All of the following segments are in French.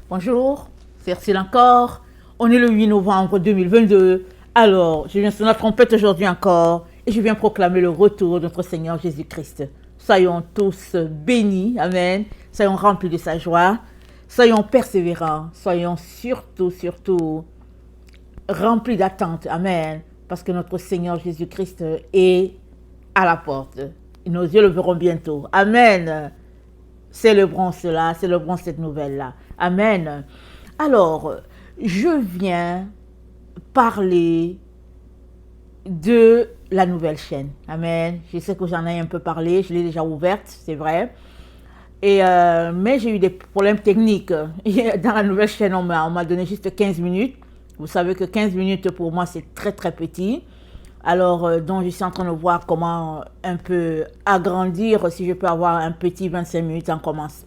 Bonjour, c'est Ursule encore. On est le 8 novembre 2022. Alors, je viens sur la trompette aujourd'hui encore et je viens proclamer le retour de notre Seigneur Jésus-Christ. Soyons tous bénis, amen. Soyons remplis de sa joie. Soyons persévérants. Soyons surtout remplis d'attente, amen. Parce que notre Seigneur Jésus-Christ est à la porte. Et nos yeux le verront bientôt. Amen. Célébrons cela, célébrons cette nouvelle-là. Amen. Alors, je viens parler de la nouvelle chaîne. Amen. Je sais que j'en ai un peu parlé, je l'ai déjà ouverte, c'est vrai. Mais j'ai eu des problèmes techniques. Dans la nouvelle chaîne, on m'a donné juste 15 minutes. Vous savez que 15 minutes pour moi, c'est très très petit. Alors, donc, je suis en train de voir comment un peu agrandir, si je peux avoir un petit 25 minutes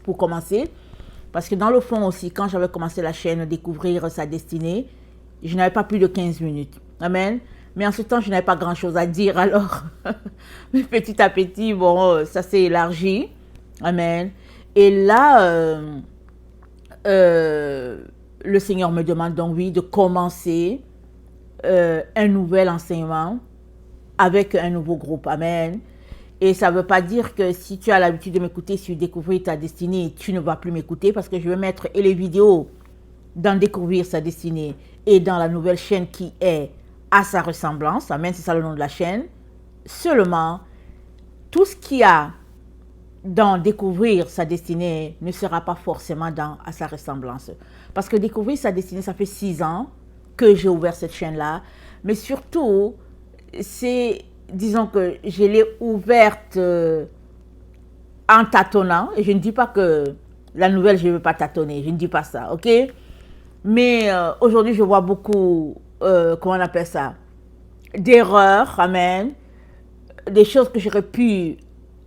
pour commencer. Parce que dans le fond aussi, quand j'avais commencé la chaîne, découvrir sa destinée, je n'avais pas plus de 15 minutes. Amen. Mais en ce temps, je n'avais pas grand-chose à dire. Alors, petit à petit, bon, ça s'est élargi. Amen. Et là, le Seigneur me demande donc, oui, de commencer un nouvel enseignement avec un nouveau groupe. Amen. Et ça ne veut pas dire que si tu as l'habitude de m'écouter sur Découvrir ta destinée, tu ne vas plus m'écouter parce que je vais mettre et les vidéos dans Découvrir sa destinée et dans la nouvelle chaîne qui est à sa ressemblance. Amen, c'est ça le nom de la chaîne. Seulement, tout ce qu'il y a dans Découvrir sa destinée ne sera pas forcément à sa ressemblance. Parce que Découvrir sa destinée, ça fait 6 ans que j'ai ouvert cette chaîne-là. Mais surtout, disons que je l'ai ouverte en tâtonnant. Et je ne dis pas que la nouvelle, je ne veux pas tâtonner. Je ne dis pas ça, ok? Mais aujourd'hui, je vois beaucoup, comment on appelle ça? D'erreurs, amen. Des choses que j'aurais pu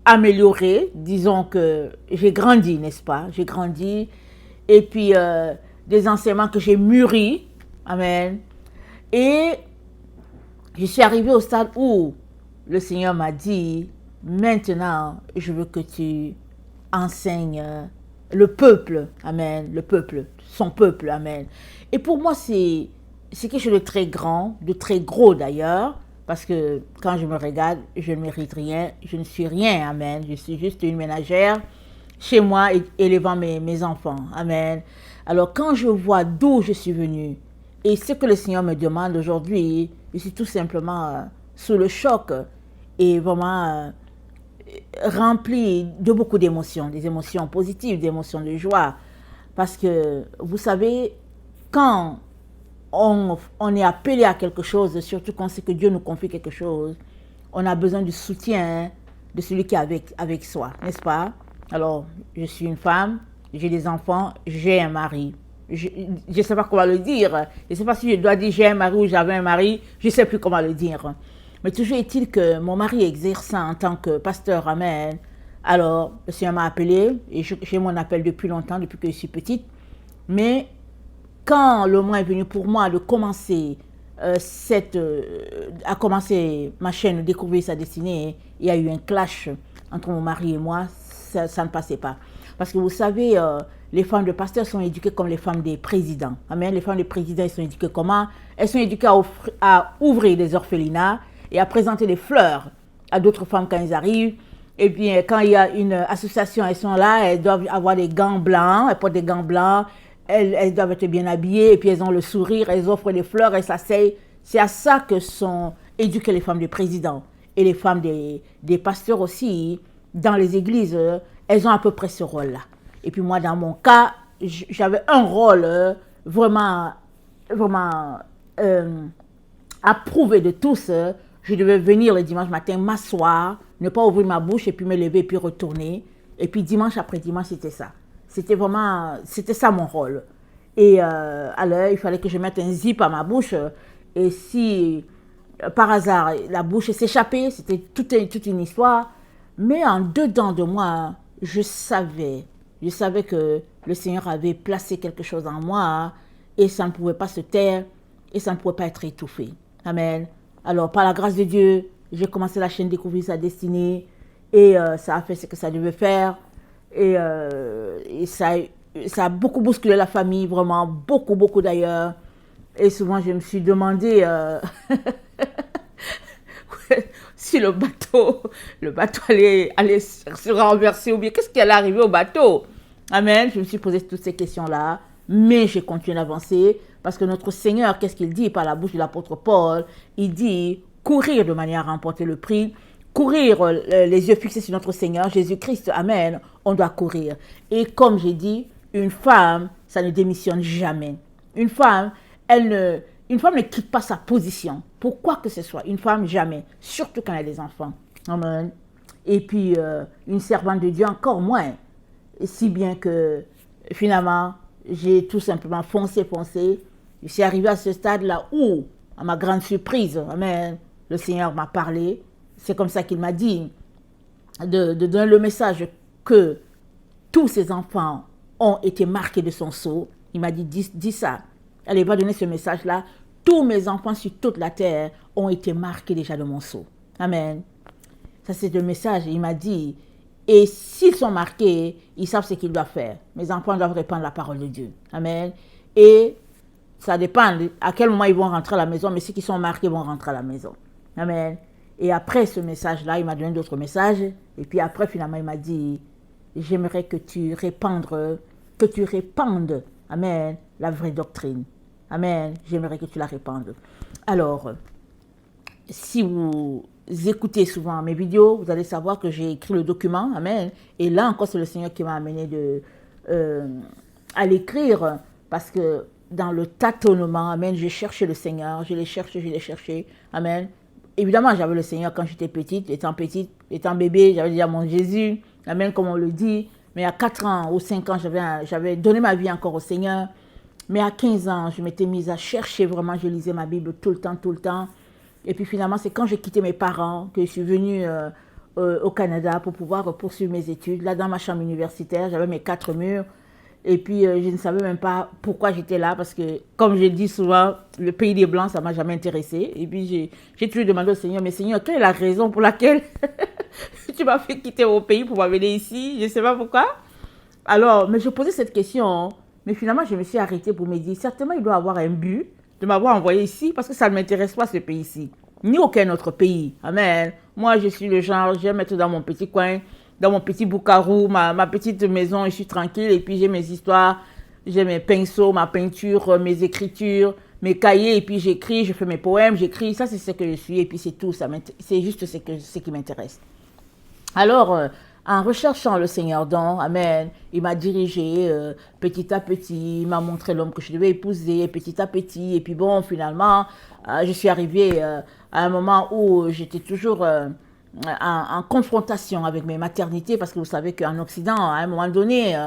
améliorer. Disons que j'ai grandi, n'est-ce pas? J'ai grandi. Et puis, des enseignements que j'ai mûris, amen. Et je suis arrivée au stade où le Seigneur m'a dit, maintenant, je veux que tu enseignes le peuple, amen, le peuple, son peuple, amen. Et pour moi, c'est quelque chose de très grand, de très gros d'ailleurs, parce que quand je me regarde, je ne mérite rien, je ne suis rien, amen. Je suis juste une ménagère chez moi élevant mes enfants, amen. Alors quand je vois d'où je suis venue et ce que le Seigneur me demande aujourd'hui, je suis tout simplement sous le choc et vraiment rempli de beaucoup d'émotions, des émotions positives, des émotions de joie. Parce que, vous savez, quand on est appelé à quelque chose, surtout quand c'est que Dieu nous confie quelque chose, on a besoin du soutien de celui qui est avec soi, n'est-ce pas? Alors, je suis une femme, j'ai des enfants, j'ai un mari. Je ne sais pas comment le dire. Je ne sais pas si je dois dire j'ai un mari ou j'avais un mari. Je ne sais plus comment le dire. Mais toujours est-il que mon mari exerçant en tant que pasteur, amen. Alors, le Seigneur m'a appelé et j'ai mon appel depuis longtemps, depuis que je suis petite. Mais quand le moment est venu pour moi de commencer à commencer ma chaîne Découvrir sa destinée, il y a eu un clash entre mon mari et moi. Ça ne passait pas. Parce que vous savez, les femmes de pasteurs sont éduquées comme les femmes des présidents. Amen. Les femmes des présidents, elles sont éduquées comment? Elles sont éduquées à ouvrir des orphelinats et à présenter des fleurs à d'autres femmes quand elles arrivent. Et bien, quand il y a une association, elles sont là, elles doivent avoir des gants blancs, elles portent des gants blancs, elles doivent être bien habillées, et puis elles ont le sourire, elles offrent des fleurs, elles s'asseyent. C'est à ça que sont éduquées les femmes des présidents. Et les femmes des pasteurs aussi, dans les églises, elles ont à peu près ce rôle-là. Et puis moi, dans mon cas, j'avais un rôle vraiment approuvé de tous. Je devais venir le dimanche matin, m'asseoir, ne pas ouvrir ma bouche et puis me lever et puis retourner. Et puis dimanche après dimanche, c'était ça. C'était ça mon rôle. Et alors, il fallait que je mette un zip à ma bouche. Et si, par hasard, la bouche s'échappait, c'était toute une histoire. Mais en dedans de moi, je savais que le Seigneur avait placé quelque chose en moi et ça ne pouvait pas se taire et ça ne pouvait pas être étouffé. Amen. Alors, par la grâce de Dieu, j'ai commencé la chaîne Découvrir sa destinée et ça a fait ce que ça devait faire et ça a ça a beaucoup bousculé la famille, vraiment, beaucoup, beaucoup d'ailleurs. Et souvent, je me suis demandé si le bateau allait se renverser ou bien qu'est-ce qui allait arriver au bateau. Amen. Je me suis posé toutes ces questions-là, mais j'ai continué d'avancer parce que notre Seigneur, qu'est-ce qu'il dit par la bouche de l'apôtre Paul? Il dit courir de manière à remporter le prix, courir les yeux fixés sur notre Seigneur, Jésus-Christ. Amen. On doit courir. Et comme j'ai dit, une femme, ça ne démissionne jamais. Une femme, une femme ne quitte pas sa position. Pour quoi que ce soit. Une femme, jamais. Surtout quand elle a des enfants. Amen. Et puis, une servante de Dieu, encore moins. Et si bien que, finalement, j'ai tout simplement foncé. Je suis arrivé à ce stade-là où, à ma grande surprise, amen, le Seigneur m'a parlé. C'est comme ça qu'il m'a dit de donner le message que tous ses enfants ont été marqués de son sceau. Il m'a dit, dis ça. Elle va donner ce message-là. Tous mes enfants sur toute la terre ont été marqués déjà de mon sceau. Amen. Ça, c'est le message. Il m'a dit, et s'ils sont marqués, ils savent ce qu'ils doivent faire. Mes enfants doivent répandre la parole de Dieu. Amen. Et ça dépend à quel moment ils vont rentrer à la maison, mais ceux qui sont marqués vont rentrer à la maison. Amen. Et après ce message-là, il m'a donné d'autres messages. Et puis après, finalement, il m'a dit, j'aimerais que tu répandes, amen, la vraie doctrine. Amen. J'aimerais que tu la répandes. Alors, si vous écoutez souvent mes vidéos, vous allez savoir que j'ai écrit le document. Amen. Et là encore, c'est le Seigneur qui m'a amené à l'écrire. Parce que dans le tâtonnement, amen, j'ai cherché le Seigneur. Je l'ai cherché. Amen. Évidemment, j'avais le Seigneur quand j'étais petite. Étant bébé, j'avais déjà mon Jésus. Amen, comme on le dit. Mais à 4 ans ou 5 ans, j'avais donné ma vie encore au Seigneur. Mais à 15 ans, je m'étais mise à chercher vraiment. Je lisais ma Bible tout le temps. Et puis finalement, c'est quand j'ai quitté mes parents que je suis venue au Canada pour pouvoir poursuivre mes études. Là, dans ma chambre universitaire, j'avais mes 4 murs. Et puis, je ne savais même pas pourquoi j'étais là. Parce que, comme je dis souvent, le pays des Blancs, ça ne m'a jamais intéressée. Et puis, j'ai toujours demandé au Seigneur, mais Seigneur, quelle est la raison pour laquelle tu m'as fait quitter mon pays pour m'amener ici? Je ne sais pas pourquoi. Alors, mais je posais cette question. Mais finalement, je me suis arrêtée pour me dire, certainement, il doit avoir un but de m'avoir envoyé ici parce que ça ne m'intéresse pas ce pays-ci. Ni aucun autre pays. Amen. Moi, je suis le genre, j'aime être dans mon petit coin, dans mon petit boucarou, ma petite maison, je suis tranquille. Et puis, j'ai mes histoires, j'ai mes pinceaux, ma peinture, mes écritures, mes cahiers. Et puis, j'écris, je fais mes poèmes, j'écris. Ça, c'est ce que je suis. Et puis, c'est tout. C'est juste ce qui m'intéresse. Alors, en recherchant le Seigneur donc, amen, il m'a dirigé petit à petit, il m'a montré l'homme que je devais épouser petit à petit. Et puis bon, finalement, je suis arrivée à un moment où j'étais toujours en confrontation avec mes maternités, parce que vous savez qu'en Occident, à un moment donné,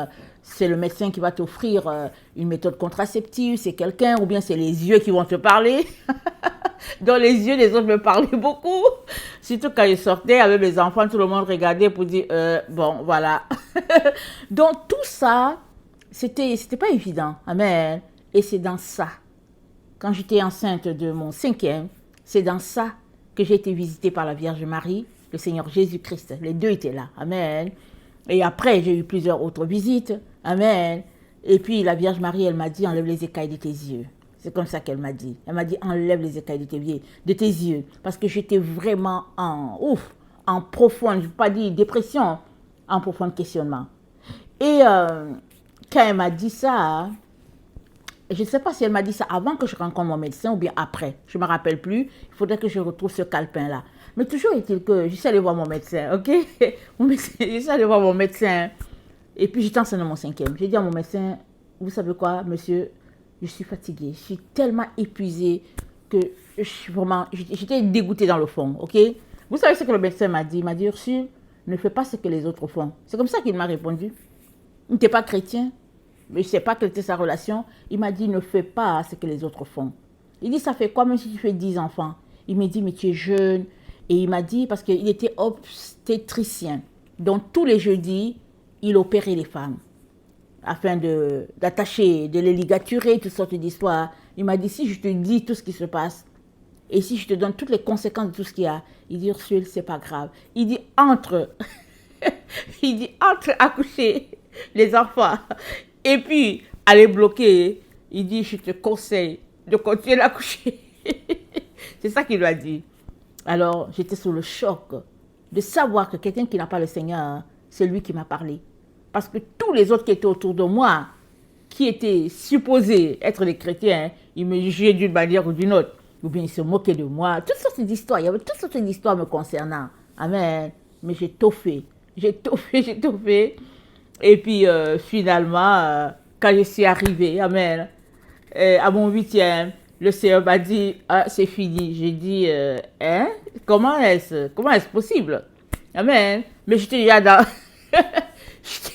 c'est le médecin qui va t'offrir une méthode contraceptive, c'est quelqu'un, ou bien c'est les yeux qui vont te parler. Dans les yeux des autres me parlaient beaucoup. Surtout quand je sortais avec mes enfants, tout le monde regardait pour dire, bon, voilà. Donc tout ça, c'était pas évident. Amen. Et c'est dans ça, quand j'étais enceinte de mon 5e, c'est dans ça que j'ai été visitée par la Vierge Marie, le Seigneur Jésus-Christ. Les deux étaient là. Amen. Et après, j'ai eu plusieurs autres visites. Amen. Et puis la Vierge Marie, elle m'a dit, enlève les écailles de tes yeux. C'est comme ça qu'elle m'a dit. Elle m'a dit, enlève les écailles de tes yeux. Parce que j'étais vraiment en profonde, je ne veux pas dire dépression, en profond questionnement. Et quand elle m'a dit ça, je ne sais pas si elle m'a dit ça avant que je rencontre mon médecin ou bien après. Je ne me rappelle plus. Il faudrait que je retrouve ce calepin-là. Mais toujours est-il que je suis allée voir mon médecin, ok? Je suis allée voir mon médecin. Et puis j'étais enceinte de mon 5e. J'ai dit à mon médecin, vous savez quoi, monsieur? Je suis fatiguée, je suis tellement épuisée que j'étais dégoûtée dans le fond, ok? Vous savez ce que le médecin m'a dit? Il m'a dit, Ursule, ne fais pas ce que les autres font. C'est comme ça qu'il m'a répondu. Il n'était pas chrétien, mais je ne sais pas quelle était sa relation. Il m'a dit, ne fais pas ce que les autres font. Il dit, ça fait quoi même si tu fais 10 enfants? Il m'a dit, mais tu es jeune. Et il m'a dit, parce qu'il était obstétricien. Donc tous les jeudis, il opérait les femmes, afin d'attacher, de les ligaturer, toutes sortes d'histoires. Il m'a dit, si je te dis tout ce qui se passe, et si je te donne toutes les conséquences de tout ce qu'il y a, il dit, Ursule, c'est pas grave. Il dit, entre accoucher les enfants Et puis, elle est bloquée. Il dit, je te conseille de continuer à coucher. C'est ça qu'il lui a dit. Alors, j'étais sous le choc de savoir que quelqu'un qui n'a pas le Seigneur, c'est lui qui m'a parlé. Parce que tous les autres qui étaient autour de moi, qui étaient supposés être des chrétiens, ils me jugeaient d'une manière ou d'une autre. Ou bien ils se moquaient de moi. Toutes sortes d'histoires. Il y avait toutes sortes d'histoires me concernant. Amen. Mais j'ai tout fait. J'ai tout fait, j'ai tout fait. Et puis, finalement, quand je suis arrivée, amen, à mon 8e, le Seigneur m'a dit, ah, c'est fini. J'ai dit, hein? Comment est-ce possible? Amen. Mais j'étais déjà dans,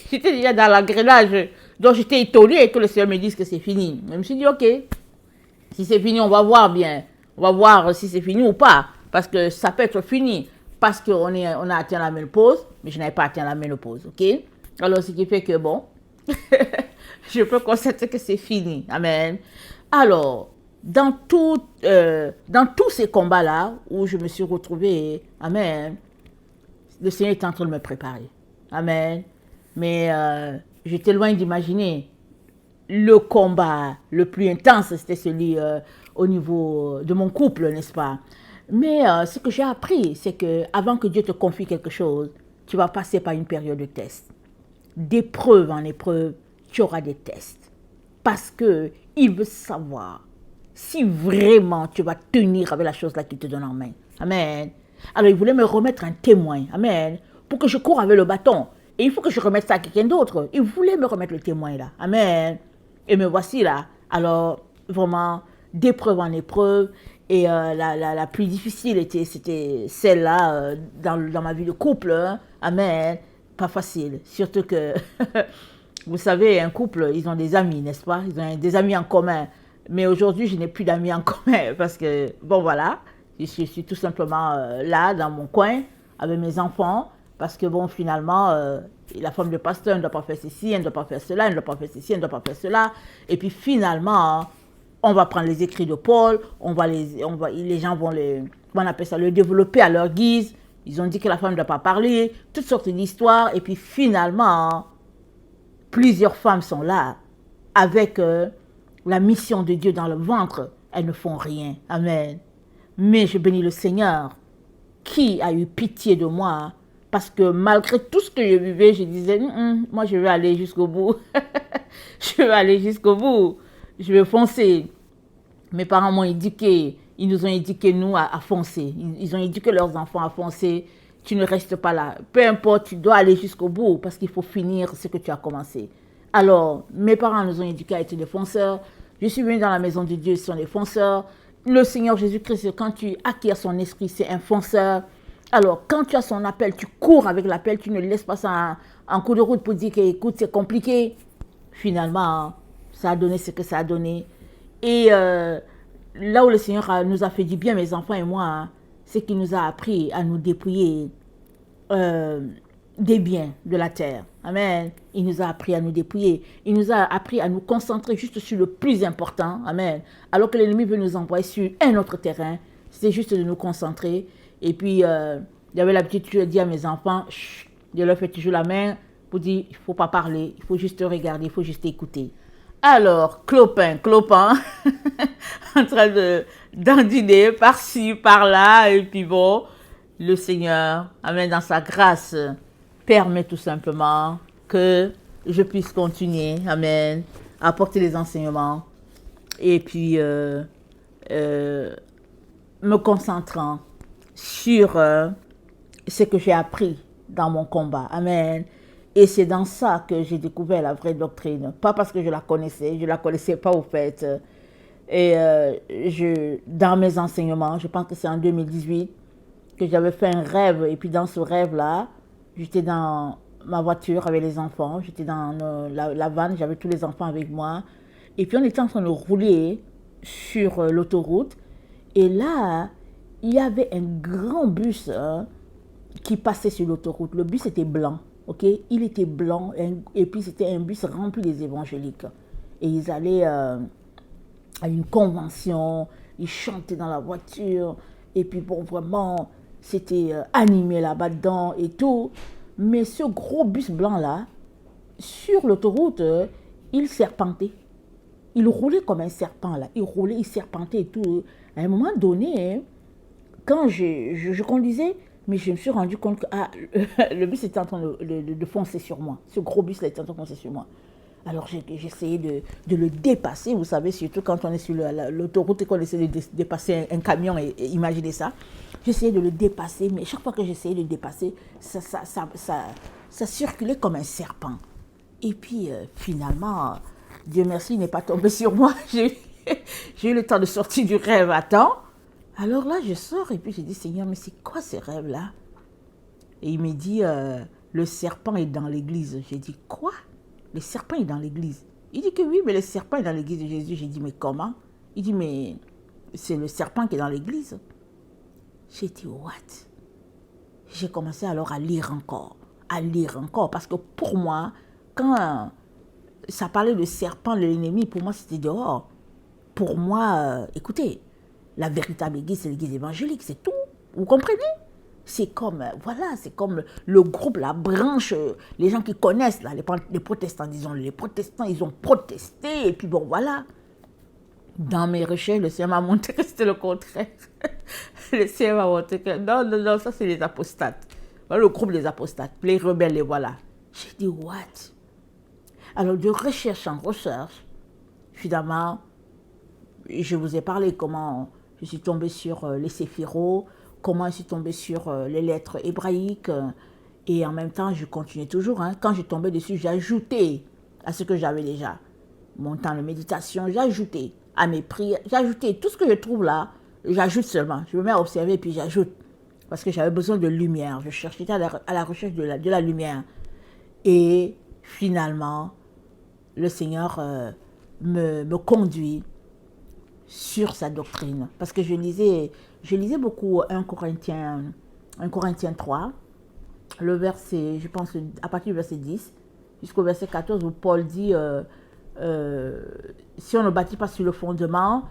j'étais déjà dans l'engrenage. Donc, j'étais étonnée que le Seigneur me dise que c'est fini. Je me suis dit, ok, si c'est fini, on va voir bien. On va voir si c'est fini ou pas. Parce que ça peut être fini. Parce qu'on on a atteint la ménopause, mais je n'avais pas atteint la ménopause, ok? Alors, ce qui fait que, bon, je peux constater que c'est fini. Amen. Alors, dans tous ces combats-là, où je me suis retrouvée, amen, le Seigneur est en train de me préparer. Amen. Mais j'étais loin d'imaginer le combat le plus intense, c'était celui au niveau de mon couple, n'est-ce pas? Mais ce que j'ai appris, c'est que avant que Dieu te confie quelque chose, tu vas passer par une période de test. D'épreuve en épreuve, tu auras des tests. Parce que il veut savoir si vraiment tu vas tenir avec la chose là qu'il te donne en main. Amen. Alors il voulait me remettre un témoin. Amen. Pour que je cours avec le bâton. Et il faut que je remette ça à quelqu'un d'autre. Il voulait me remettre le témoin là. Amen. Et me voici là. Alors vraiment, d'épreuve en épreuve. Et la plus difficile c'était celle-là dans ma vie de couple. Hein. Amen. Pas facile. Surtout que, vous savez, un couple, ils ont des amis, n'est-ce pas? Ils ont des amis en commun. Mais aujourd'hui, je n'ai plus d'amis en commun parce que, bon voilà, je suis tout simplement là, dans mon coin, avec mes enfants. Parce que, bon, finalement, la femme de pasteur ne doit pas faire ceci, elle ne doit pas faire cela, elle ne doit pas faire ceci, elle ne doit pas faire cela. Et puis, finalement, on va prendre les écrits de Paul, les gens vont on appelle ça, le développer à leur guise. Ils ont dit que la femme ne doit pas parler, toutes sortes d'histoires. Et puis, finalement, plusieurs femmes sont là, avec la mission de Dieu dans le ventre. Elles ne font rien. Amen. Mais je bénis le Seigneur, qui a eu pitié de moi, parce que malgré tout ce que je vivais, je disais, moi je vais aller jusqu'au bout. Je vais aller jusqu'au bout. Je vais foncer. Mes parents m'ont éduqué. Ils nous ont éduqué, nous, à foncer. Ils ont éduqué leurs enfants à foncer. Tu ne restes pas là. Peu importe, tu dois aller jusqu'au bout parce qu'il faut finir ce que tu as commencé. Alors, mes parents nous ont éduqués à être des fonceurs. Je suis venue dans la maison de Dieu, ils sont des fonceurs. Le Seigneur Jésus-Christ, quand tu acquiers son esprit, c'est un fonceur. Alors, quand tu as son appel, tu cours avec l'appel, tu ne laisses pas ça en coup de route pour dire que, écoute, c'est compliqué. Finalement, ça a donné ce que ça a donné. Et là où le Seigneur nous a fait du bien, mes enfants et moi, c'est qu'il nous a appris à nous dépouiller des biens de la terre. Amen. Il nous a appris à nous dépouiller. Il nous a appris à nous concentrer juste sur le plus important. Amen. Alors que l'ennemi veut nous envoyer sur un autre terrain, c'est juste de nous concentrer. Et puis, j'avais l'habitude de dire à mes enfants, je leur fais toujours la main pour dire, il ne faut pas parler, il faut juste regarder, il faut juste écouter. Alors, clopin, en train d'endiner par-ci, par-là, et puis bon, le Seigneur, amen, dans sa grâce, permet tout simplement que je puisse continuer, amen, à apporter les enseignements, et puis me concentrant sur ce que j'ai appris dans mon combat, amen. Et c'est dans ça que j'ai découvert la vraie doctrine. Pas parce que je la connaissais pas au fait. Et dans mes enseignements, je pense que c'est en 2018 que j'avais fait un rêve. Et puis dans ce rêve-là, j'étais dans ma voiture avec les enfants. J'étais dans la vanne, j'avais tous les enfants avec moi. Et puis on était en train de rouler sur l'autoroute. Et là, il y avait un grand bus qui passait sur l'autoroute. Le bus était blanc. Okay? Il était blanc et puis c'était un bus rempli des évangéliques. Et ils allaient à une convention, ils chantaient dans la voiture. Et puis bon, vraiment, c'était animé là-bas dedans et tout. Mais ce gros bus blanc-là, sur l'autoroute, il serpentait. Il roulait comme un serpent, là. Il roulait, il serpentait et tout. À un moment donné, hein, quand je conduisais, mais je me suis rendu compte que le bus était en train de foncer sur moi. Ce gros bus là était en train de foncer sur moi. Alors j'essayais de le dépasser, vous savez, surtout quand on est sur l'autoroute et qu'on essaie de dépasser un camion, et imaginez ça. J'essayais de le dépasser, mais chaque fois que j'essayais de le dépasser, ça circulait comme un serpent. Et puis finalement, Dieu merci, il n'est pas tombé sur moi. J'ai eu le temps de sortir du rêve à temps. Alors là, je sors et puis je dis, Seigneur, mais c'est quoi ces rêves-là? Et il me dit, le serpent est dans l'église. J'ai dit, quoi? Le serpent est dans l'église. Il dit que oui, mais le serpent est dans l'église de Jésus. J'ai dit, mais comment? Il dit, mais c'est le serpent qui est dans l'église. J'ai dit, what? J'ai commencé alors à lire encore, parce que pour moi, quand ça parlait de serpent, de l'ennemi, pour moi, c'était dehors. Pour moi, écoutez, la véritable église, c'est l'église évangélique, c'est tout. Vous comprenez? C'est comme, voilà, c'est comme le groupe, la branche, les gens qui connaissent, là, les protestants, disons, les protestants, ils ont protesté, et puis bon, voilà. Dans mes recherches, le Seigneur m'a montré que c'était le contraire. Le Seigneur m'a montré que, non, ça c'est les apostates. Voilà, le groupe des apostates, les rebelles, les voilà. J'ai dit, what? Alors, de recherche en recherche, finalement, je vous ai parlé comment je suis tombée sur les séphiros, comment je suis tombée sur les lettres hébraïques, et en même temps, je continuais toujours. Hein. Quand je tombais dessus, j'ajoutais à ce que j'avais déjà. Mon temps de méditation, j'ajoutais à mes prières, j'ajoutais tout ce que je trouve là, j'ajoute seulement. Je me mets à observer et puis j'ajoute. Parce que j'avais besoin de lumière. Je cherchais à la recherche de la lumière. Et finalement, le Seigneur me conduit sur sa doctrine. Parce que je lisais beaucoup 1 Corinthiens 3, le verset, je pense, à partir du verset 10, jusqu'au verset 14, où Paul dit, si on ne bâtit pas sur le fondement,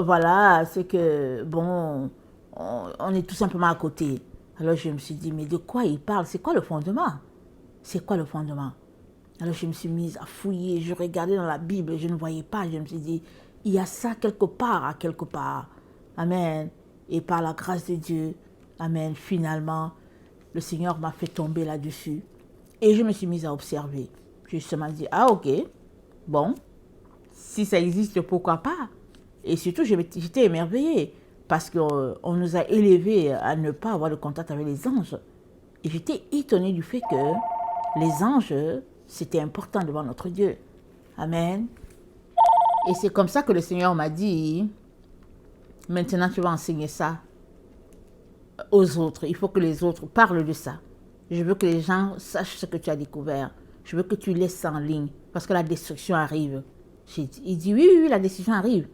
voilà, c'est que, bon, on est tout simplement à côté. Alors je me suis dit, mais de quoi il parle? C'est quoi le fondement? C'est quoi le fondement? Alors je me suis mise à fouiller, je regardais dans la Bible, je ne voyais pas, je me suis dit, il y a ça quelque part, à quelque part. Amen. Et par la grâce de Dieu, amen, finalement, le Seigneur m'a fait tomber là-dessus. Et je me suis mise à observer. J'ai justement dit, ah ok, bon, si ça existe, pourquoi pas? Et surtout, j'étais émerveillée, parce qu'on nous a élevés à ne pas avoir de contact avec les anges. Et j'étais étonnée du fait que les anges, c'était important devant notre Dieu. Amen. Et c'est comme ça que le Seigneur m'a dit, maintenant tu vas enseigner ça aux autres. Il faut que les autres parlent de ça. Je veux que les gens sachent ce que tu as découvert. Je veux que tu laisses ça en ligne, parce que la destruction arrive. Il dit, oui, la destruction arrive.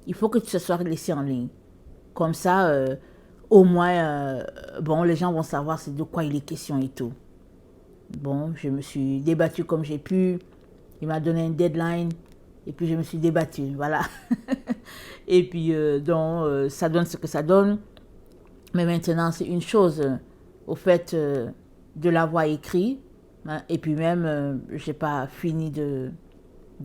Il faut que tu sois laissé en ligne. Comme ça, au moins, bon, les gens vont savoir c'est de quoi il est question et tout. Bon, je me suis débattue comme j'ai pu. Il m'a donné un deadline. Et puis je me suis débattue, voilà. Et puis donc ça donne ce que ça donne. Mais maintenant c'est une chose au fait de l'avoir écrit. Hein, et puis même je n'ai pas fini de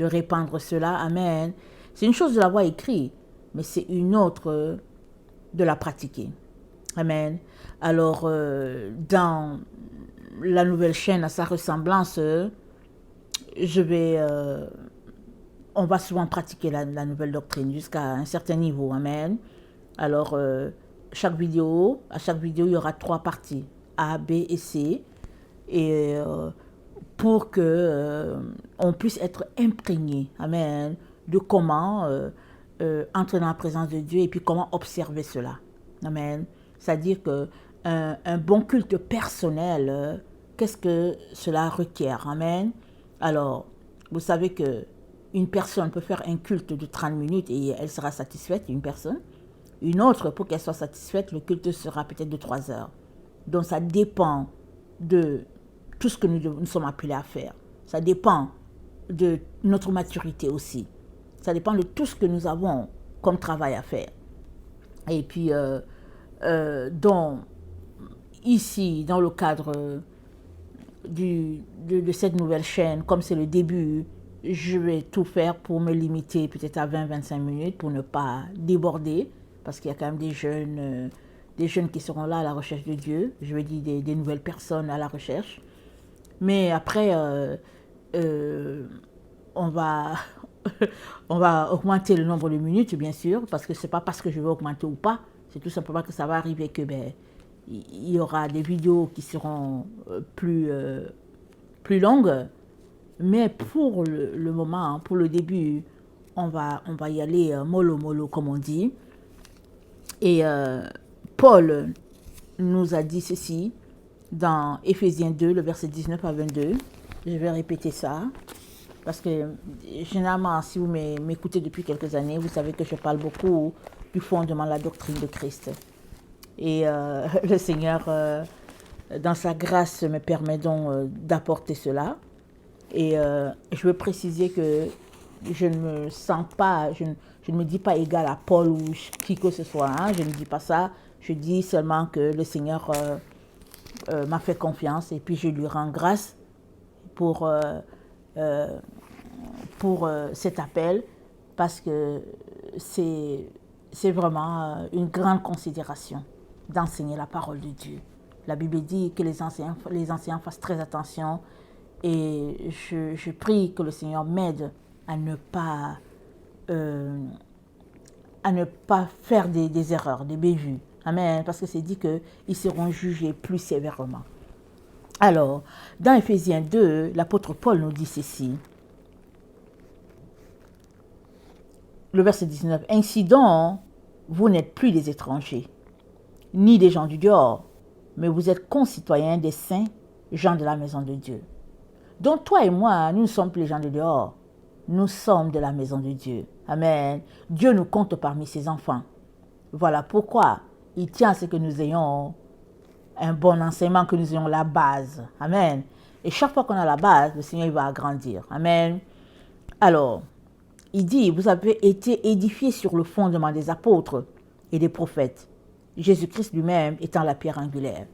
répandre cela. Amen. C'est une chose de l'avoir écrit, mais c'est une autre de la pratiquer. Amen. Alors dans la nouvelle chaîne à sa ressemblance, on va souvent pratiquer la nouvelle doctrine jusqu'à un certain niveau. Amen. Alors, à chaque vidéo, il y aura 3 parties, A, B et C. Et pour que on puisse être imprégné, amen, de comment entrer dans la présence de Dieu et puis comment observer cela. Amen. C'est-à-dire qu'un bon culte personnel, qu'est-ce que cela requiert? Amen. Alors, vous savez que une personne peut faire un culte de 30 minutes et elle sera satisfaite, une personne. Une autre, pour qu'elle soit satisfaite, le culte sera peut-être de 3 heures. Donc ça dépend de tout ce que nous sommes appelés à faire. Ça dépend de notre maturité aussi. Ça dépend de tout ce que nous avons comme travail à faire. Et puis, donc, ici, dans le cadre de cette nouvelle chaîne, comme c'est le début, je vais tout faire pour me limiter peut-être à 20-25 minutes pour ne pas déborder, parce qu'il y a quand même des jeunes qui seront là à la recherche de Dieu, je veux dire des nouvelles personnes à la recherche. Mais après, on va, on va augmenter le nombre de minutes, bien sûr, parce que ce n'est pas parce que je vais augmenter ou pas, c'est tout simplement que ça va arriver que il y aura des vidéos qui seront plus longues. Mais pour le moment, pour le début, on va y aller mollo mollo, comme on dit. Et Paul nous a dit ceci dans Éphésiens 2, le verset 19 à 22. Je vais répéter ça. Parce que généralement, si vous m'écoutez depuis quelques années, vous savez que je parle beaucoup du fondement de la doctrine de Christ. Et le Seigneur, dans sa grâce, me permet donc d'apporter cela. Et je veux préciser que je ne me sens pas, je ne me dis pas égal à Paul ou qui que ce soit. Hein, je ne dis pas ça. Je dis seulement que le Seigneur m'a fait confiance et puis je lui rends grâce pour cet appel, parce que c'est vraiment une grande considération d'enseigner la parole de Dieu. La Bible dit que les enseignants fassent très attention, et je prie que le Seigneur m'aide à ne pas faire des erreurs, des bévues. Amen, parce que c'est dit qu'ils seront jugés plus sévèrement. Alors, dans Éphésiens 2, l'apôtre Paul nous dit ceci. Le verset 19. « Ainsi donc, vous n'êtes plus des étrangers, ni des gens du dehors, mais vous êtes concitoyens des saints, gens de la maison de Dieu. » Donc toi et moi, nous ne sommes plus les gens de dehors, nous sommes de la maison de Dieu. Amen. Dieu nous compte parmi ses enfants. Voilà pourquoi il tient à ce que nous ayons un bon enseignement, que nous ayons la base. Amen. Et chaque fois qu'on a la base, le Seigneur il va agrandir. Amen. Alors, il dit, vous avez été édifiés sur le fondement des apôtres et des prophètes, Jésus-Christ lui-même étant la pierre angulaire.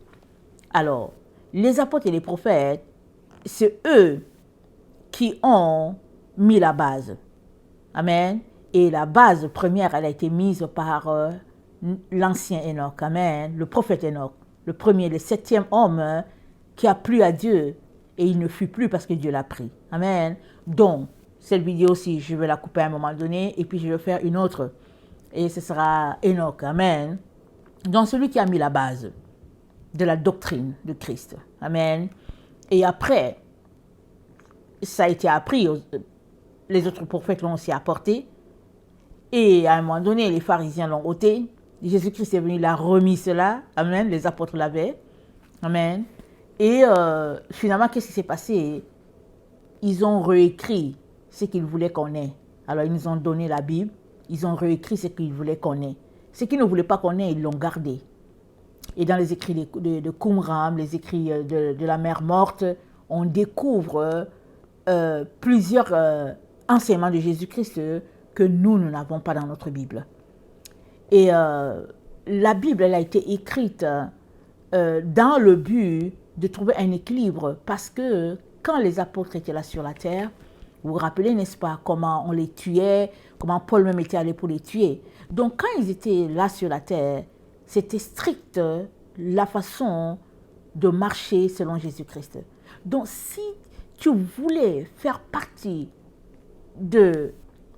Alors, les apôtres et les prophètes, c'est eux qui ont mis la base. Amen. Et la base première, elle a été mise par l'ancien Enoch. Amen. Le prophète Enoch. Le premier, le 7e homme qui a plu à Dieu. Et il ne fut plus parce que Dieu l'a pris. Amen. Donc, cette vidéo aussi, je vais la couper à un moment donné. Et puis, je vais faire une autre. Et ce sera Enoch. Amen. Donc, celui qui a mis la base de la doctrine de Christ. Amen. Et après, ça a été appris, les autres prophètes l'ont aussi apporté, et à un moment donné, les pharisiens l'ont ôté, Jésus-Christ est venu, il a remis cela, amen, les apôtres l'avaient, amen, et finalement, qu'est-ce qui s'est passé? Ils ont réécrit ce qu'ils voulaient qu'on ait. Alors, ils nous ont donné la Bible, ils ont réécrit ce qu'ils voulaient qu'on ait. Ce qu'ils ne voulaient pas qu'on ait, ils l'ont gardé. Et dans les écrits de Qumran, les écrits de la mer morte, on découvre plusieurs enseignements de Jésus-Christ que nous n'avons pas dans notre Bible. Et la Bible, elle a été écrite dans le but de trouver un équilibre, parce que quand les apôtres étaient là sur la terre, vous vous rappelez, n'est-ce pas, comment on les tuait, comment Paul même était allé pour les tuer. Donc quand ils étaient là sur la terre, c'était strict la façon de marcher selon Jésus-Christ. Donc si tu voulais faire partie de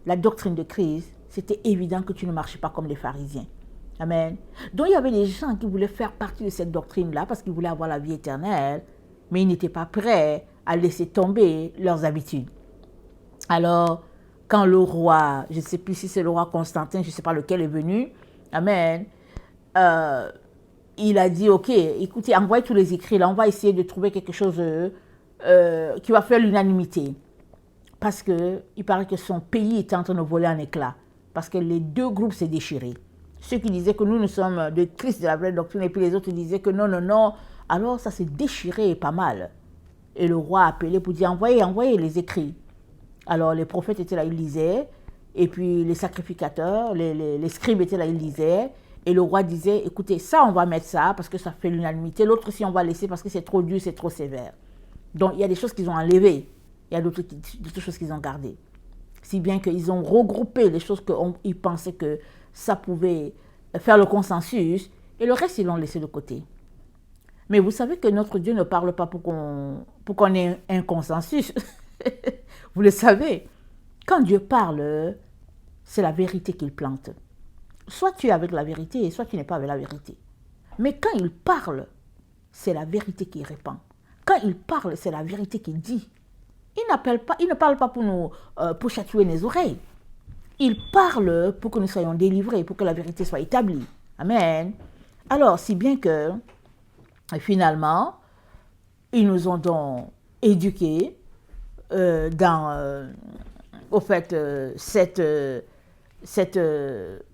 la doctrine de Christ, c'était évident que tu ne marchais pas comme les pharisiens. Amen. Donc il y avait des gens qui voulaient faire partie de cette doctrine-là parce qu'ils voulaient avoir la vie éternelle, mais ils n'étaient pas prêts à laisser tomber leurs habitudes. Alors, quand le roi, je ne sais plus si c'est le roi Constantin, je ne sais pas lequel est venu, amen, il a dit, ok, écoutez, envoyez tous les écrits, là, on va essayer de trouver quelque chose qui va faire l'unanimité. Parce qu'il paraît que son pays était en train de voler en éclats. Parce que les deux groupes s'est déchirés. Ceux qui disaient que nous sommes de Christ, de la vraie doctrine, et puis les autres disaient que non, non, non. Alors ça s'est déchiré pas mal. Et le roi a appelé pour dire, envoyez les écrits. Alors les prophètes étaient là, ils lisaient. Et puis les sacrificateurs, les scribes étaient là, ils lisaient. Et le roi disait, écoutez, ça on va mettre ça parce que ça fait l'unanimité. L'autre aussi on va laisser parce que c'est trop dur, c'est trop sévère. Donc il y a des choses qu'ils ont enlevées. Il il y a d'autres choses qu'ils ont gardées. Si bien qu'ils ont regroupé les choses qu'ils pensaient que ça pouvait faire le consensus, et le reste, ils l'ont laissé de côté. Mais vous savez que notre Dieu ne parle pas pour qu'on ait un consensus. Vous le savez. Quand Dieu parle, c'est la vérité qu'il plante. Soit tu es avec la vérité, soit tu n'es pas avec la vérité. Mais quand il parle, c'est la vérité qu'il répand. Quand il parle, c'est la vérité qu'il dit. Il ne parle pas pour chatouiller les oreilles. Il parle pour que nous soyons délivrés, pour que la vérité soit établie. Amen. Alors, si bien que, finalement, ils nous ont donc éduqués au fait,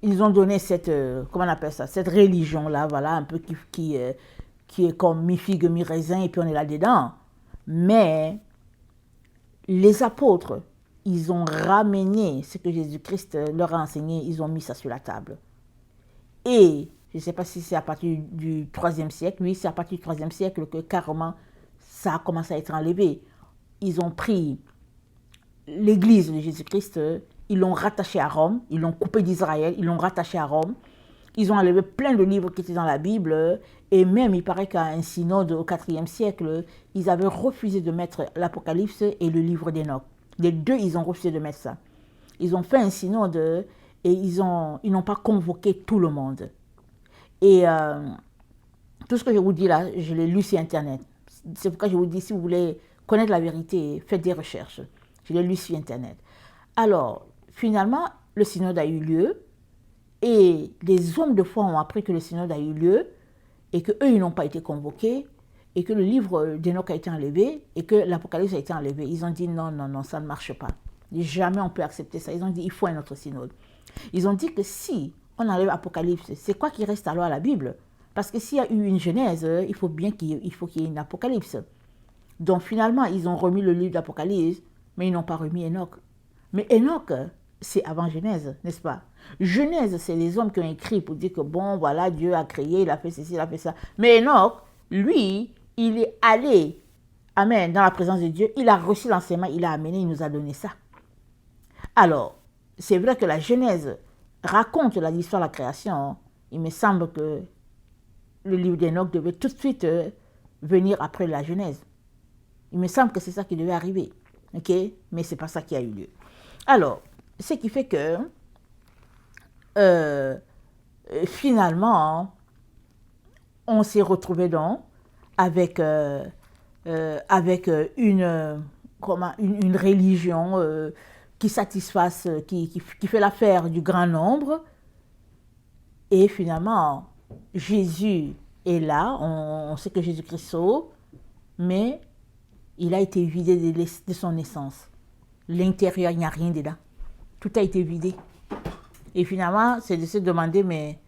ils nous ont donné cette, comment on appelle ça, cette religion-là, voilà, un peu qui est comme mi-figue, mi-raisin, et puis on est là-dedans. Mais les apôtres, ils ont ramené ce que Jésus-Christ leur a enseigné, ils ont mis ça sur la table. Et je ne sais pas si c'est à partir du IIIe siècle, oui, c'est à partir du IIIe siècle que carrément ça a commencé à être enlevé. Ils ont pris l'église de Jésus-Christ, ils l'ont rattaché à Rome, ils l'ont coupé d'Israël, ils l'ont rattaché à Rome. Ils ont enlevé plein de livres qui étaient dans la Bible, et même il paraît qu'à un synode au IVe siècle, ils avaient refusé de mettre l'Apocalypse et le livre d'Enoch. Les deux, ils ont refusé de mettre ça. Ils ont fait un synode et ils n'ont pas convoqué tout le monde. Et tout ce que je vous dis là, je l'ai lu sur Internet. C'est pourquoi je vous dis, si vous voulez connaître la vérité, faites des recherches. Je l'ai lu sur Internet. Alors, finalement, le synode a eu lieu. Et les hommes de foi ont appris que le synode a eu lieu et qu'eux, ils n'ont pas été convoqués et que le livre d'Enoch a été enlevé et que l'Apocalypse a été enlevé. Ils ont dit non, ça ne marche pas. Jamais on peut accepter ça. Ils ont dit il faut un autre synode. Ils ont dit que si on enlève l'Apocalypse, c'est quoi qui reste alors à la Bible? Parce que s'il y a eu une Genèse, il faut qu'il y ait une Apocalypse. Donc finalement, ils ont remis le livre d'Apocalypse, mais ils n'ont pas remis Enoch. Mais Enoch, c'est avant Genèse, n'est-ce pas? Genèse, c'est les hommes qui ont écrit pour dire que bon, voilà, Dieu a créé, il a fait ceci, il a fait ça. Mais Enoch, lui, il est allé, amen, dans la présence de Dieu, il a reçu l'enseignement, il a amené, il nous a donné ça. Alors, c'est vrai que la Genèse raconte l'histoire de la création. Il me semble que le livre d'Enoch devait tout de suite venir après la Genèse. Il me semble que c'est ça qui devait arriver. Ok? Mais ce n'est pas ça qui a eu lieu. Alors, ce qui fait que finalement, on s'est retrouvé donc avec une religion qui satisfasse, qui fait l'affaire du grand nombre. Et finalement, Jésus est là, on sait que Jésus-Christ sauve, mais il a été vidé de son essence. L'intérieur, il n'y a rien dedans. Tout a été vidé. Et finalement, c'est de se demander, mais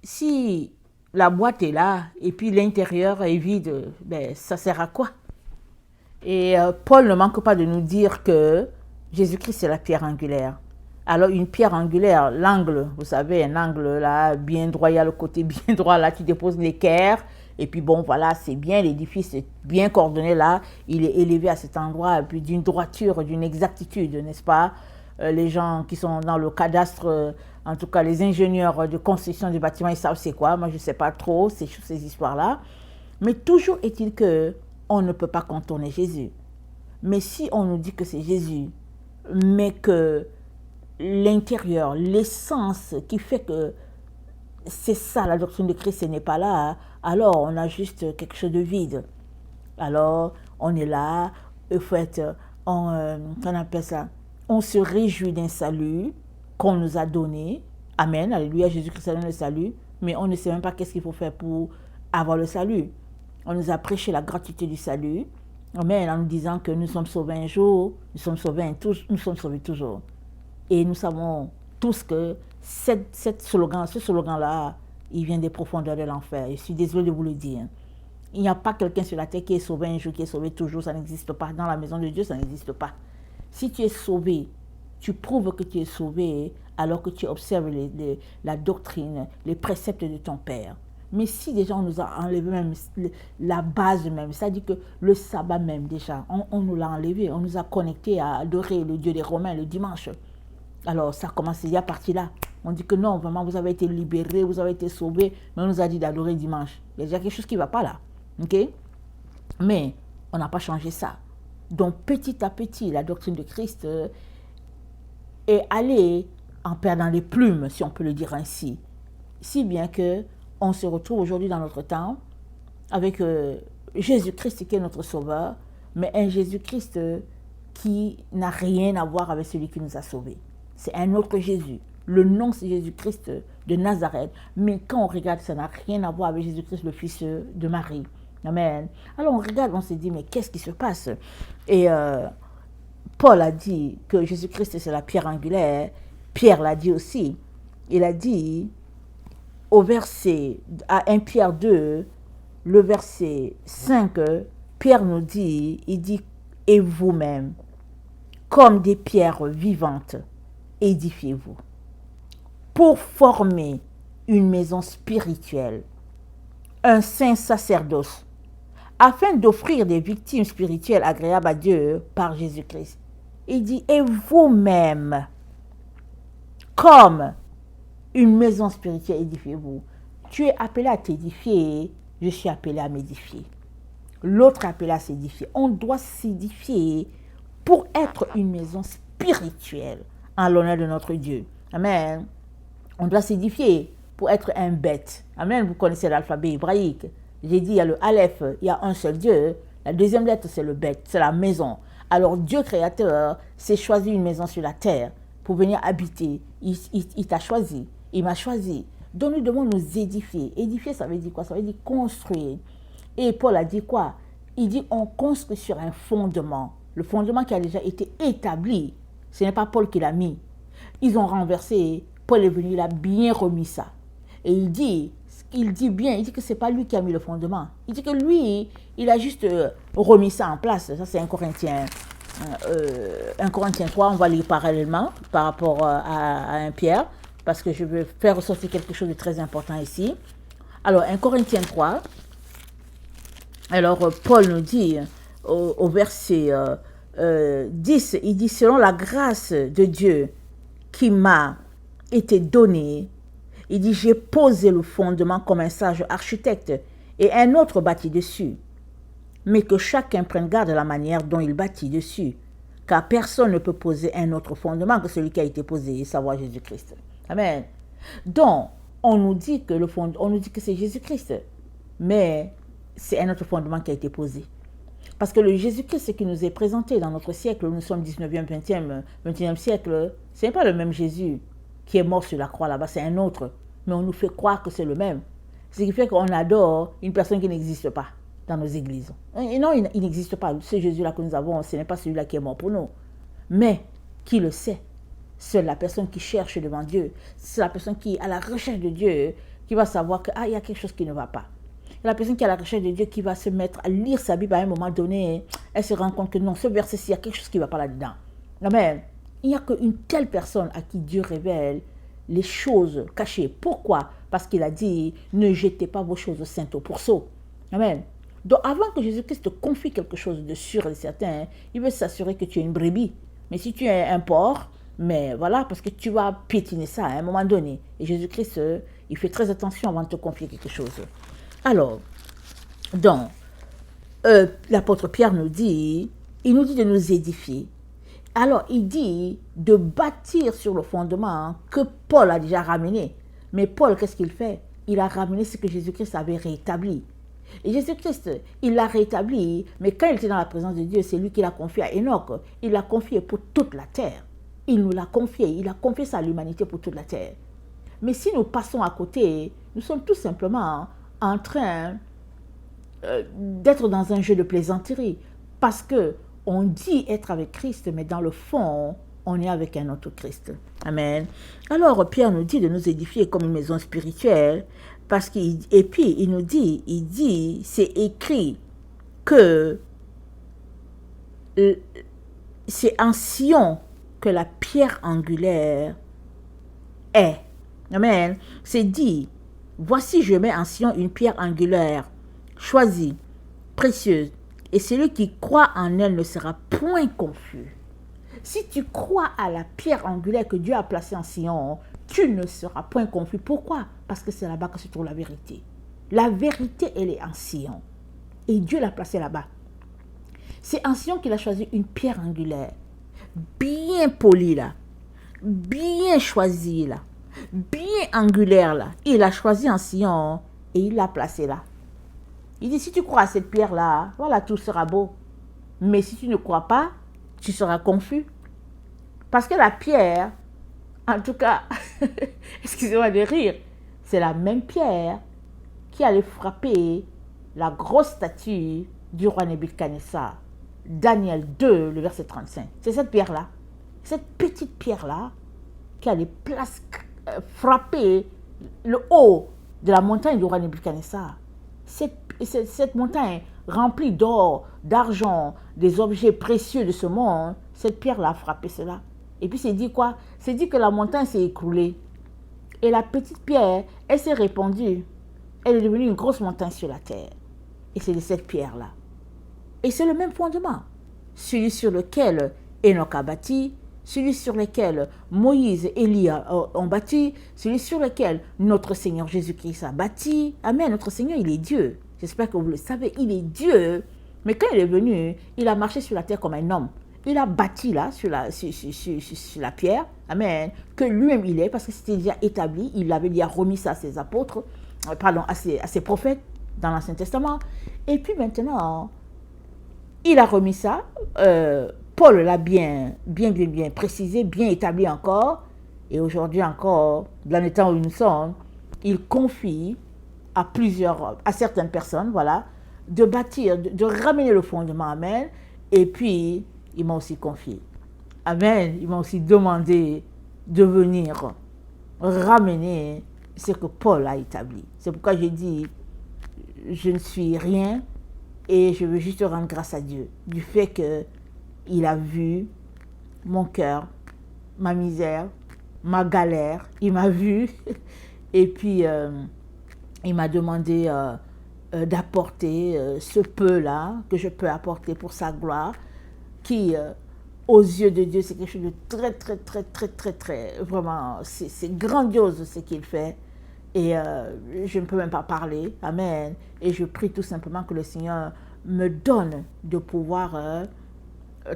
si la boîte est là et puis l'intérieur est vide, ben, ça sert à quoi? Et Paul ne manque pas de nous dire que Jésus-Christ, c'est la pierre angulaire. Alors, une pierre angulaire, l'angle, vous savez, un angle là, bien droit, il y a le côté bien droit, là, tu déposes l'équerre. Et puis bon, voilà, c'est bien, l'édifice est bien coordonné là, il est élevé à cet endroit, et puis d'une droiture, d'une exactitude, n'est-ce pas? Les gens qui sont dans le cadastre, en tout cas les ingénieurs de construction du bâtiment, ils savent c'est quoi. Moi, je ne sais pas trop ces histoires-là. Mais toujours est-il qu'on ne peut pas contourner Jésus. Mais si on nous dit que c'est Jésus, mais que l'intérieur, l'essence qui fait que c'est ça, la doctrine de Christ, ce n'est pas là, alors on a juste quelque chose de vide. Alors, on est là, en fait, on appelle ça, on se réjouit d'un salut qu'on nous a donné. Amen, alléluia, Jésus-Christ a donné le salut, mais on ne sait même pas qu'est-ce qu'il faut faire pour avoir le salut. On nous a prêché la gratuité du salut, amen, en nous disant que nous sommes sauvés un jour, nous sommes sauvés toujours. Et nous savons tous que ce slogan-là, il vient des profondeurs de l'enfer. Je suis désolée de vous le dire. Il n'y a pas quelqu'un sur la terre qui est sauvé un jour, qui est sauvé toujours, ça n'existe pas. Dans la maison de Dieu, ça n'existe pas. Si tu es sauvé, tu prouves que tu es sauvé alors que tu observes la doctrine, les préceptes de ton Père. Mais si déjà on nous a enlevé même la base même, c'est-à-dire que le sabbat même déjà, on nous l'a enlevé, on nous a connectés à adorer le Dieu des Romains le dimanche. Alors ça commence déjà à partir là. On dit que non, vraiment, vous avez été libérés, vous avez été sauvés, mais on nous a dit d'adorer dimanche. Il y a déjà quelque chose qui ne va pas là. Ok? Mais on n'a pas changé ça. Donc petit à petit, la doctrine de Christ est allée en perdant les plumes, si on peut le dire ainsi. Si bien que on se retrouve aujourd'hui dans notre temps avec Jésus-Christ qui est notre sauveur, mais un Jésus-Christ qui n'a rien à voir avec celui qui nous a sauvés. C'est un autre Jésus. Le nom, c'est Jésus-Christ de Nazareth. Mais quand on regarde, ça n'a rien à voir avec Jésus-Christ, le fils de Marie. Amen. Alors on regarde, on se dit, mais qu'est-ce qui se passe? Et Paul a dit que Jésus-Christ, c'est la pierre angulaire. Pierre l'a dit aussi. Il a dit, au verset, à 1 Pierre 2, le verset 5, Pierre nous dit, il dit, et vous-même, comme des pierres vivantes, édifiez-vous, pour former une maison spirituelle, un saint sacerdoce, afin d'offrir des victimes spirituelles agréables à Dieu par Jésus-Christ. Il dit, et vous-même, comme une maison spirituelle, édifiez-vous. Tu es appelé à t'édifier, je suis appelé à m'édifier. L'autre est appelé à s'édifier. On doit s'édifier pour être une maison spirituelle en l'honneur de notre Dieu. Amen. On doit s'édifier pour être un bête. Amen. Vous connaissez l'alphabet hébraïque. J'ai dit, il y a le Aleph, il y a un seul Dieu. La deuxième lettre, c'est le bête, c'est la maison. Alors Dieu créateur s'est choisi une maison sur la terre pour venir habiter. Il t'a choisi, il m'a choisi. Donc nous devons nous édifier. Édifier, ça veut dire quoi? Ça veut dire construire. Et Paul a dit quoi? Il dit on construit sur un fondement. Le fondement qui a déjà été établi. Ce n'est pas Paul qui l'a mis. Ils ont renversé. Paul est venu, il a bien remis ça. Et il dit bien, il dit que ce n'est pas lui qui a mis le fondement. Il dit que lui, il a juste remis ça en place. Ça, c'est 1 Corinthiens 3, on va lire parallèlement par rapport à 1 Pierre, parce que je veux faire ressortir quelque chose de très important ici. Alors, 1 Corinthiens 3, alors Paul nous dit au verset 10, il dit, selon la grâce de Dieu qui m'a été donnée, il dit, j'ai posé le fondement comme un sage architecte et un autre bâtit dessus. Mais que chacun prenne garde de la manière dont il bâtit dessus, car personne ne peut poser un autre fondement que celui qui a été posé, savoir Jésus-Christ. Amen. Donc, on nous dit que c'est Jésus-Christ, mais c'est un autre fondement qui a été posé. Parce que le Jésus-Christ qui nous est présenté dans notre siècle, nous sommes 19e, 20e, 21e siècle, ce n'est pas le même Jésus qui est mort sur la croix là-bas, c'est un autre. Mais on nous fait croire que c'est le même. Ce qui fait qu'on adore une personne qui n'existe pas dans nos églises. Et non, il n'existe pas. Ce Jésus-là que nous avons, ce n'est pas celui-là qui est mort pour nous. Mais, qui le sait? C'est la personne qui cherche devant Dieu. C'est la personne qui est à la recherche de Dieu, qui va savoir qu'il y a quelque chose qui ne va pas. Et la personne qui est à la recherche de Dieu, qui va se mettre à lire sa Bible à un moment donné, elle se rend compte que non, ce verset-ci, il y a quelque chose qui ne va pas là-dedans. Amen. Il n'y a qu'une telle personne à qui Dieu révèle les choses cachées. Pourquoi? Parce qu'il a dit, ne jetez pas vos choses saintes au pourceau. Amen. Donc avant que Jésus-Christ te confie quelque chose de sûr et certain, il veut s'assurer que tu es une brebis. Mais si tu es un porc, mais voilà, parce que tu vas piétiner ça à un moment donné. Et Jésus-Christ, il fait très attention avant de te confier quelque chose. Alors, donc, l'apôtre Pierre nous dit, il nous dit de nous édifier. Alors, il dit de bâtir sur le fondement que Paul a déjà ramené. Mais Paul, qu'est-ce qu'il fait? Il a ramené ce que Jésus-Christ avait rétabli. Et Jésus-Christ, il l'a rétabli, mais quand il était dans la présence de Dieu, c'est lui qui l'a confié à Enoch. Il l'a confié pour toute la terre. Il nous l'a confié, il a confié ça à l'humanité pour toute la terre. Mais si nous passons à côté, nous sommes tout simplement en train d'être dans un jeu de plaisanterie. Parce que on dit être avec Christ, mais dans le fond, on est avec un autre Christ. Amen. Alors, Pierre nous dit de nous édifier comme une maison spirituelle, et puis il nous dit, c'est écrit que c'est en Sion que la pierre angulaire est. Amen. C'est dit, Voici, je mets en Sion une pierre angulaire, choisie, précieuse, et celui qui croit en elle ne sera point confus. Si tu crois à la pierre angulaire que Dieu a placée en Sion, tu ne seras point confus. Pourquoi? Parce que c'est là-bas que se trouve la vérité. La vérité, elle est en Sion. Et Dieu l'a placée là-bas. C'est en Sion qu'il a choisi une pierre angulaire, bien polie là, bien choisie là, bien angulaire là. Il a choisi en Sion et il l'a placée là. Il dit, si tu crois à cette pierre là, voilà, tout sera beau. Mais si tu ne crois pas, tu seras confus. Parce que la pierre, en tout cas, excusez-moi de rire, c'est la même pierre qui allait frapper la grosse statue du roi Nebuchadnezzar. Daniel 2, le verset 35. C'est cette pierre-là, cette petite pierre-là, qui allait frapper le haut de la montagne du roi Nebuchadnezzar. Cette montagne remplie d'or, d'argent, des objets précieux de ce monde, cette pierre-là a frappé cela. Et puis c'est dit quoi? C'est dit que la montagne s'est écroulée. Et la petite pierre, elle s'est répandue. Elle est devenue une grosse montagne sur la terre. Et c'est de cette pierre-là. Et c'est le même fondement. Celui sur lequel Enoch a bâti, celui sur lequel Moïse et Élie ont bâti, celui sur lequel notre Seigneur Jésus-Christ a bâti. Amen, notre Seigneur, il est Dieu. J'espère que vous le savez, il est Dieu. Mais quand il est venu, il a marché sur la terre comme un homme. Il a bâti là, sur la pierre, amen, que lui-même il est, parce que c'était déjà établi, il avait déjà remis ça à ses apôtres, à ses prophètes dans l'Ancien Testament. Et puis maintenant, il a remis ça, Paul l'a bien précisé, bien établi encore, et aujourd'hui encore, dans le temps où nous sommes, il confie à certaines personnes, voilà, de bâtir, de ramener le fondement, amen, et puis il m'a aussi confié, amen, il m'a aussi demandé de venir ramener ce que Paul a établi. C'est pourquoi j'ai dit, je ne suis rien, et je veux juste rendre grâce à Dieu du fait qu'il a vu mon cœur, ma misère, ma galère. Il m'a vu et puis il m'a demandé d'apporter ce peu-là que je peux apporter pour sa gloire, qui aux yeux de Dieu c'est quelque chose de très, vraiment, c'est grandiose ce qu'il fait. Et je ne peux même pas parler, amen. Et je prie tout simplement que le Seigneur me donne de pouvoir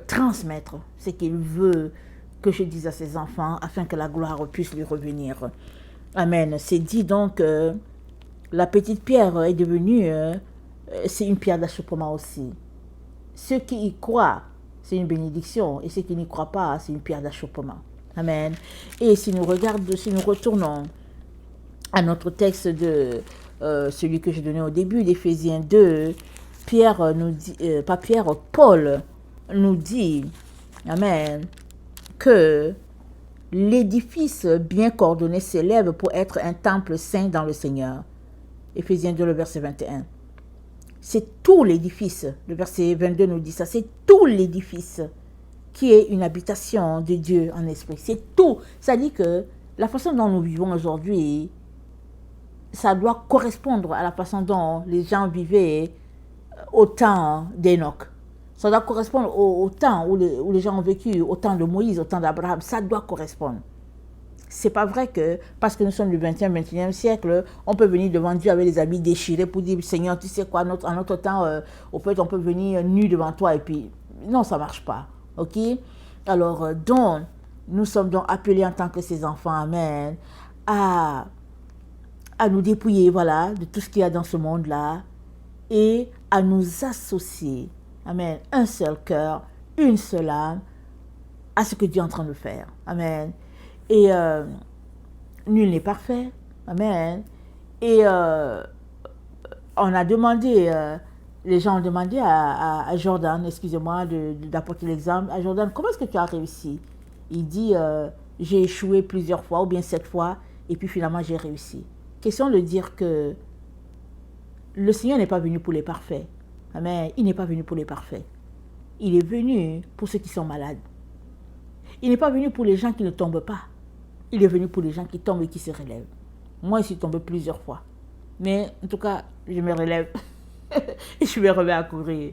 transmettre ce qu'il veut que je dise à ses enfants, afin que la gloire puisse lui revenir. Amen. C'est dit donc, la petite pierre est devenue, c'est une pierre d'achoppement aussi. Ceux qui y croient, c'est une bénédiction, et ceux qui n'y croient pas, c'est une pierre d'achoppement. Amen. Et si nous retournons à notre texte de celui que j'ai donné au début, d'Éphésiens 2, Paul nous dit, amen, que l'édifice bien coordonné s'élève pour être un temple saint dans le Seigneur. Éphésiens 2, le verset 21. C'est tout l'édifice, le verset 22 nous dit ça, c'est tout l'édifice qui est une habitation de Dieu en esprit. C'est tout. Ça dit que la façon dont nous vivons aujourd'hui, ça doit correspondre à la façon dont les gens vivaient au temps d'Enoch. Ça doit correspondre au temps où les gens ont vécu, au temps de Moïse, au temps d'Abraham. Ça doit correspondre. C'est pas vrai que, parce que nous sommes du 20e, 21e siècle, on peut venir devant Dieu avec les habits déchirés pour dire, Seigneur, tu sais quoi, en notre temps, au fait, on peut venir nu devant toi et puis, non, ça marche pas. Ok? Alors, donc, nous sommes donc appelés en tant que ses enfants, amen, à nous dépouiller, voilà, de tout ce qu'il y a dans ce monde-là et à nous associer, amen, un seul cœur, une seule âme, à ce que Dieu est en train de faire, amen. Et nul n'est parfait, amen. Et on a demandé, les gens ont demandé à Jordan, excusez-moi d'apporter l'exemple, à Jordan, comment est-ce que tu as réussi? Il dit, j'ai échoué plusieurs fois, ou bien 7 fois, et puis finalement j'ai réussi. Question de dire que le Seigneur n'est pas venu pour les parfaits. Amen. Il n'est pas venu pour les parfaits. Il est venu pour ceux qui sont malades. Il n'est pas venu pour les gens qui ne tombent pas. Il est venu pour les gens qui tombent et qui se relèvent. Moi, je suis tombé plusieurs fois. Mais en tout cas, je me relève et je me remets à courir.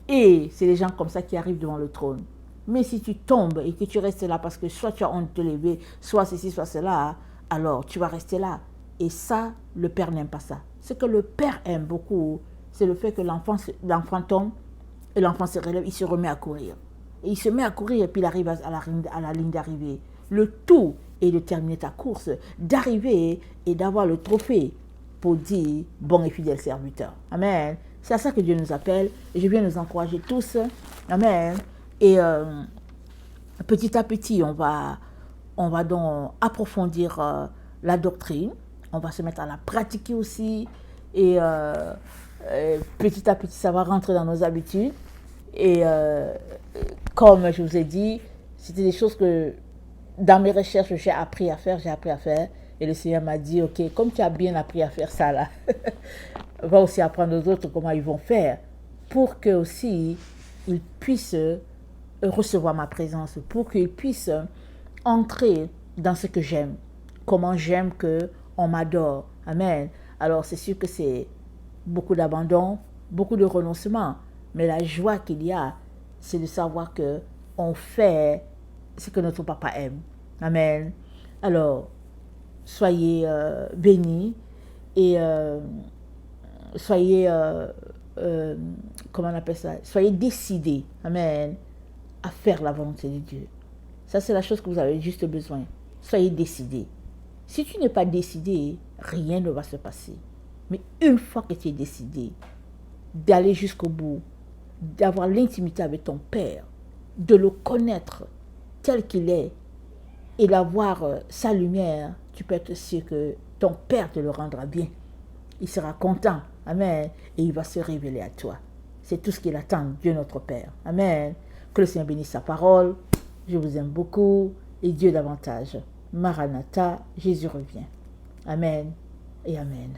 Et c'est les gens comme ça qui arrivent devant le trône. Mais si tu tombes et que tu restes là parce que soit tu as honte de te lever, soit ceci, soit cela, alors tu vas rester là. Et ça, le Père n'aime pas ça. Ce que le Père aime beaucoup, c'est le fait que l'enfant tombe et l'enfant se relève, il se remet à courir. Et il se met à courir et puis il arrive à la ligne d'arrivée. Le tout est de terminer ta course, d'arriver et d'avoir le trophée pour dire bon et fidèle serviteur. Amen. C'est à ça que Dieu nous appelle et je viens nous encourager tous. Amen. Et petit à petit, on va donc approfondir la doctrine. On va se mettre à la pratiquer aussi. Et petit à petit, ça va rentrer dans nos habitudes. Et comme je vous ai dit, c'était des choses que dans mes recherches, j'ai appris à faire. Et le Seigneur m'a dit, ok, comme tu as bien appris à faire ça là, va aussi apprendre aux autres comment ils vont faire pour que aussi ils puissent recevoir ma présence, pour qu'ils puissent entrer dans ce que j'aime, comment j'aime qu'on m'adore. Amen. Alors c'est sûr que c'est beaucoup d'abandon, beaucoup de renoncement, mais la joie qu'il y a, c'est de savoir que on fait ce que notre papa aime. Amen. Alors, soyez bénis et soyez, comment on appelle ça, soyez décidés, amen, à faire la volonté de Dieu. Ça, c'est la chose que vous avez juste besoin. Soyez décidés. Si tu n'es pas décidé, rien ne va se passer. Mais une fois que tu es décidé d'aller jusqu'au bout, d'avoir l'intimité avec ton Père, de le connaître tel qu'il est et d'avoir sa lumière, tu peux être sûr que ton Père te le rendra bien. Il sera content. Amen. Et il va se révéler à toi. C'est tout ce qu'il attend, Dieu notre Père. Amen. Que le Seigneur bénisse sa parole. Je vous aime beaucoup. Et Dieu davantage. Maranatha, Jésus revient. Amen et Amen.